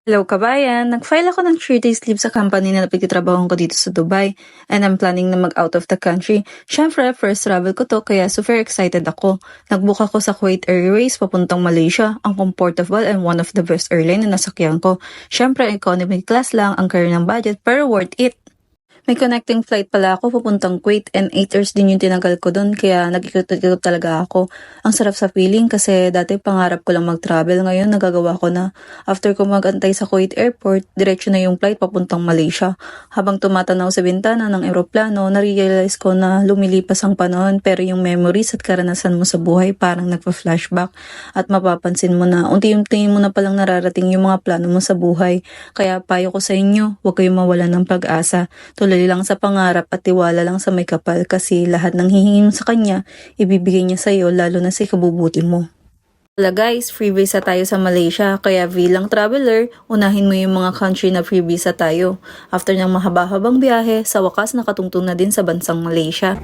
Hello kabayan! Nag-file ako ng 3 days leave sa company na napagtitrabahoan ko dito sa Dubai and I'm planning na mag-out of the country. Syempre, first travel ko to kaya super excited ako. Nag-book ako sa Kuwait Airways papuntang Malaysia. Ang comfortable and one of the best airline na nasakyan ko. Syempre, economy class lang ang carry ng budget pero worth it. May connecting flight pala ako papuntang Kuwait and 8 hours din yung tinagal ko doon kaya nag-ikot-ikot talaga ako. Ang sarap sa feeling kasi dati pangarap ko lang mag-travel, ngayon nagagawa ko na. After ko mag-antay sa Kuwait airport, diretso na yung flight papuntang Malaysia. Habang tumatanaw sa bintana ng eroplano, narealize ko na lumilipas ang panahon pero yung memories at karanasan mo sa buhay parang nagpa-flashback at mapapansin mo na unti-unti mo na palang nararating yung mga plano mo sa buhay. Kaya payo ko sa inyo, huwag kayong mawalan ng pag-asa. Tuloy lang sa pangarap at tiwala lang sa may kapal kasi lahat ng hihingin mo sa kanya, ibibigay niya sa iyo lalo na sa ikabubuti mo. Wala guys, free visa tayo sa Malaysia kaya bilang traveler, unahin mo yung mga country na free visa tayo. After ng mahaba-habang biyahe, sa wakas nakatungtong na din sa bansang Malaysia.